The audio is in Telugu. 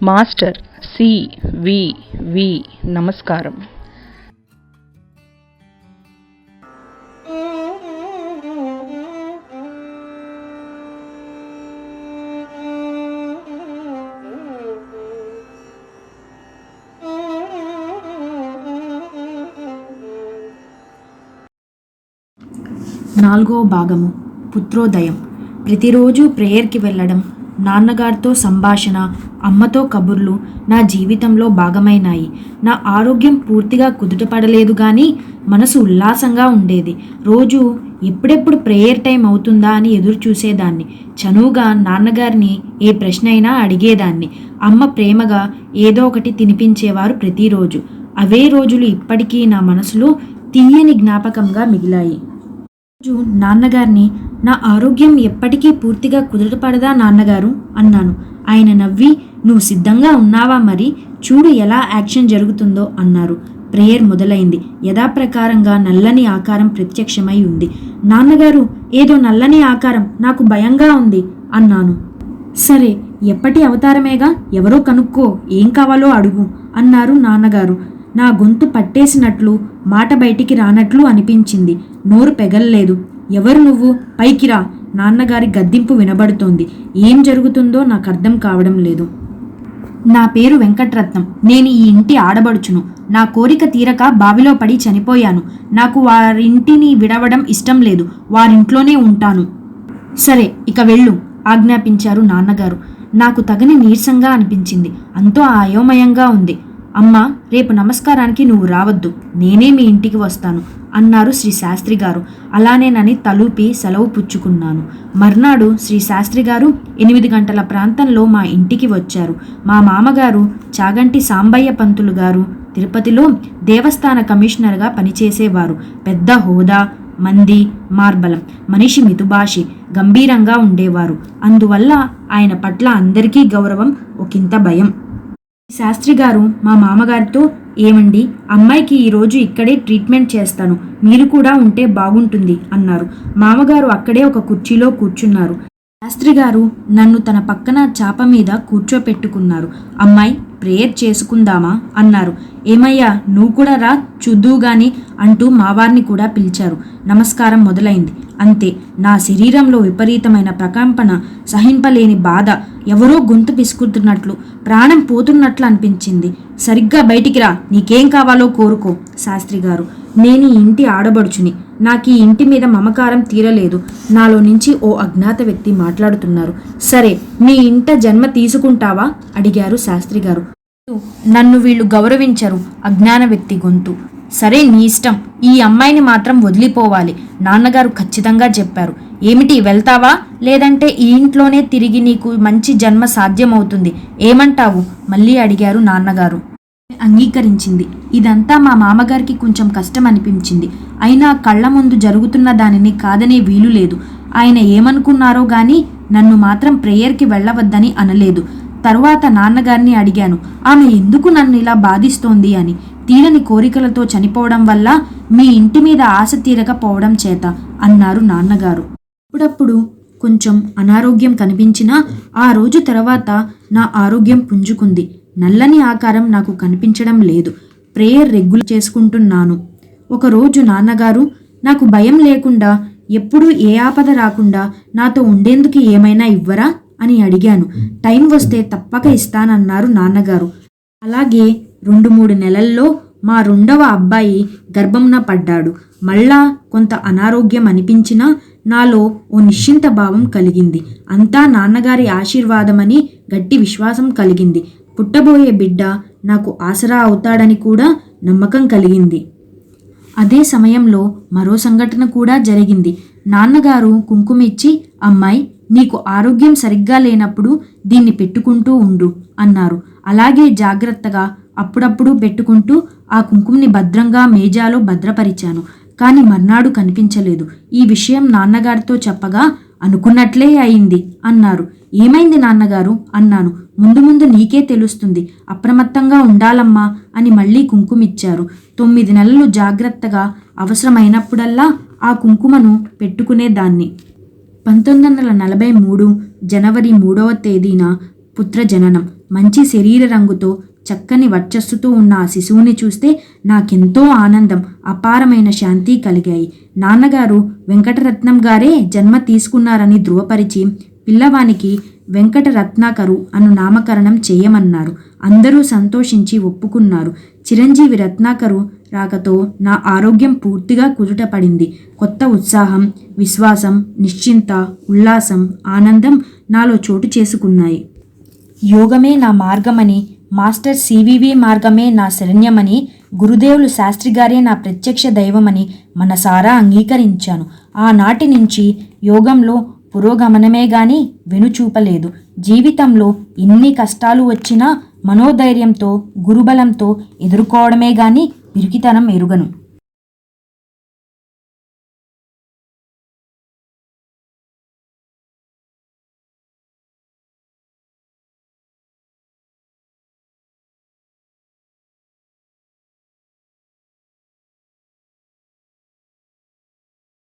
Master CVV. నమస్కారం. నాలుగో భాగము. పుత్రోదయం. ప్రతిరోజు ప్రేయర్కి వెళ్ళడం, నాన్నగారితో సంభాషణ, అమ్మతో కబుర్లు నా జీవితంలో భాగమైనాయి. నా ఆరోగ్యం పూర్తిగా కుదుటపడలేదు కానీ మనసు ఉల్లాసంగా ఉండేది. రోజు ఎప్పుడెప్పుడు ప్రేయర్ టైం అవుతుందా అని ఎదురు చూసేదాన్ని. చనువుగా నాన్నగారిని ఏ ప్రశ్న అయినా అడిగేదాన్ని. అమ్మ ప్రేమగా ఏదో ఒకటి తినిపించేవారు ప్రతిరోజు. అవే రోజులు ఇప్పటికీ నా మనసులో తీయని జ్ఞాపకంగా మిగిలాయి. రోజు నాన్నగారిని, నా ఆరోగ్యం ఎప్పటికీ పూర్తిగా కుదుటపడదా నాన్నగారు అన్నాను. ఆయన నవ్వి, నువ్వు సిద్ధంగా ఉన్నావా, మరి చూడు ఎలా యాక్షన్ జరుగుతుందో అన్నారు. ప్రేయర్ మొదలైంది. యథాప్రకారంగా నల్లని ఆకారం ప్రత్యక్షమై ఉంది. నాన్నగారు, ఏదో నల్లని ఆకారం, నాకు భయంగా ఉంది అన్నాను. సరే, ఎప్పటి అవతారమేగా, ఎవరో కనుక్కో, ఏం కావాలో అడుగు అన్నారు నాన్నగారు. నా గొంతు పట్టేసినట్లు, మాట బయటికి రానట్లు అనిపించింది. నోరు పెగల్లేదు. ఎవరు నువ్వు, పైకి రా. నాన్నగారి గద్దింపు వినబడుతోంది. ఏం జరుగుతుందో నాకు అర్థం కావడం లేదు. నా పేరు వెంకట్రత్నం. నేను ఈ ఇంటి ఆడబడుచును. నా కోరిక తీరక బావిలో పడి చనిపోయాను. నాకు వారింటిని విడవడం ఇష్టం లేదు. వారింట్లోనే ఉంటాను. సరే, ఇక వెళ్ళు ఆజ్ఞాపించారు నాన్నగారు. నాకు తగని నీరసంగా అనిపించింది. అంతో అయోమయంగా ఉంది. అమ్మా, రేపు నమస్కారానికి నువ్వు రావద్దు, నేనే మీ ఇంటికి వస్తాను అన్నారు శ్రీ శాస్త్రి గారు. అలానేనని తలూపి సెలవు పుచ్చుకున్నాను. మర్నాడు శ్రీ శాస్త్రి గారు 8 గంటల ప్రాంతంలో మా ఇంటికి వచ్చారు. మా మామగారు చాగంటి సాంబయ్య పంతులు గారు తిరుపతిలో దేవస్థాన కమిషనర్గా పనిచేసేవారు. పెద్ద హోదా, మంది మార్బలం, మనిషి మితుభాషి, గంభీరంగా ఉండేవారు. అందువల్ల ఆయన పట్ల అందరికీ గౌరవం, ఒకంత భయం. శాస్త్రి గారు మా మామగారితో, ఏమండి, అమ్మాయికి ఈరోజు ఇక్కడే ట్రీట్మెంట్ చేస్తాను, మీరు కూడా ఉంటే బాగుంటుంది అన్నారు. మామగారు అక్కడే ఒక కుర్చీలో కూర్చున్నారు. శాస్త్రి గారు నన్ను తన పక్కన చాప మీద కూర్చోపెట్టుకున్నారు. అమ్మాయి, ప్రేయర్ చేసుకుందామా అన్నారు. ఏమయ్యా, నువ్వు కూడా రా, చూద్దువు గాని అంటూ మావారిని కూడా పిలిచారు. నమస్కారం మొదలైంది. అంతే, నా శరీరంలో విపరీతమైన ప్రకంపన, సహింపలేని బాధ, ఎవరో గొంతు పిసుకుతున్నట్లు, ప్రాణం పోతున్నట్లు అనిపించింది. సరిగ్గా బయటికి రా, నీకేం కావాలో కోరుకో. శాస్త్రి గారు, నేను ఈ ఇంటి ఆడబడుచుని. నాకు ఈ ఇంటి మీద మమకారం తీరలేదు. నాలో నుంచి ఓ అజ్ఞాత వ్యక్తి మాట్లాడుతున్నారు. సరే, నీ ఇంట జన్మ తీసుకుంటావా అడిగారు శాస్త్రి గారు. నన్ను వీళ్ళు గౌరవించరు. అజ్ఞాన వ్యక్తి గొంతు. సరే, నీ ఇష్టం. ఈ అమ్మాయిని మాత్రం వదిలిపోవాలి, నాన్నగారు ఖచ్చితంగా చెప్పారు. ఏమిటి, వెళ్తావా, లేదంటే ఈ ఇంట్లోనే తిరిగి నీకు మంచి జన్మ సాధ్యమవుతుంది, ఏమంటావు మళ్ళీ అడిగారు నాన్నగారు. అంగీకరించింది. ఇదంతా మా మామగారికి కొంచెం కష్టం అనిపించింది. అయినా కళ్ళ ముందు జరుగుతున్న దానిని కాదనే వీలు లేదు. ఆయన ఏమనుకున్నారో గాని నన్ను మాత్రం ప్రేయర్కి వెళ్ళవద్దని అనలేదు. తరువాత నాన్నగారిని అడిగాను, ఆమె ఎందుకు నన్ను ఇలా బాధిస్తోంది అని. తీరని కోరికలతో చనిపోవడం వల్ల, మీ ఇంటి మీద ఆశ తీరకపోవడం చేత అన్నారు నాన్నగారు. అప్పుడప్పుడు కొంచెం అనారోగ్యం కనిపించినా ఆ రోజు తర్వాత నా ఆరోగ్యం పుంజుకుంది. నల్లని ఆకారం నాకు కనిపించడం లేదు. ప్రేయర్ రెగ్యులర్ చేసుకుంటున్నాను. ఒకరోజు నాన్నగారు, నాకు భయం లేకుండా, ఎప్పుడూ ఏ ఆపద రాకుండా నాతో ఉండేందుకు ఏమైనా ఇవ్వరా అని అడిగాను. టైం వస్తే తప్పక ఇస్తానన్నారు నాన్నగారు. అలాగే 2-3 నెలల్లో మా 2వ అబ్బాయి గర్భంన పడ్డాడు. మళ్ళా కొంత అనారోగ్యం అనిపించినా నాలో ఓ నిశ్చింత భావం కలిగింది. అంతా నాన్నగారి ఆశీర్వాదమని గట్టి విశ్వాసం కలిగింది. పుట్టబోయే బిడ్డ నాకు ఆసరా అవుతాడని కూడా నమ్మకం కలిగింది. అదే సమయంలో మరో సంఘటన కూడా జరిగింది. నాన్నగారు కుంకుమిచ్చి, అమ్మాయి, నీకు ఆరోగ్యం సరిగ్గా లేనప్పుడు దీన్ని పెట్టుకుంటూ ఉండు అన్నారు. అలాగే జాగ్రత్తగా అప్పుడప్పుడు పెట్టుకుంటూ ఆ కుంకుమని భద్రంగా మేజాలో భద్రపరిచాను. కానీ మర్నాడు కనిపించలేదు. ఈ విషయం నాన్నగారితో చెప్పగా, అనుకున్నట్లే అయింది అన్నారు. ఏమైంది నాన్నగారు అన్నాను. ముందు ముందు నీకే తెలుస్తుంది, అప్రమత్తంగా ఉండాలమ్మా అని మళ్ళీ కుంకుమిచ్చారు. 9 నెలలు జాగ్రత్తగా అవసరమైనప్పుడల్లా ఆ కుంకుమను పెట్టుకునేదాన్ని. 1943 జనవరి 3వ తేదీన పుత్రజననం. మంచి శరీర రంగుతో చక్కని వర్చస్సుతో ఉన్న ఆ శిశువుని చూస్తే నాకెంతో ఆనందం, అపారమైన శాంతి కలిగాయి. నాన్నగారు వెంకటరత్నం గారే జన్మ తీసుకున్నారని ధృవపరిచి పిల్లవానికి వెంకటరత్నాకరు అను నామకరణం చేయమన్నారు. అందరూ సంతోషించి ఒప్పుకున్నారు. చిరంజీవి రత్నాకరు రాకతో నా ఆరోగ్యం పూర్తిగా కుదుటపడింది. కొత్త ఉత్సాహం, విశ్వాసం, నిశ్చింత, ఉల్లాసం, ఆనందం నాలో చోటు చేసుకున్నాయి. యోగమే నా మార్గమని, మాస్టర్ సివివి మార్గమే నా శరణ్యమని, గురుదేవులు శాస్త్రిగారే నా ప్రత్యక్ష దైవమని మనసారా అంగీకరించాను. ఆనాటి నుంచి యోగంలో పురోగమనమే గాని వెనుచూపలేదు. జీవితంలో ఎన్ని కష్టాలు వచ్చినా మనోధైర్యంతో, గురుబలంతో ఎదుర్కోవడమే గాని పిరికితనం ఎరుగను.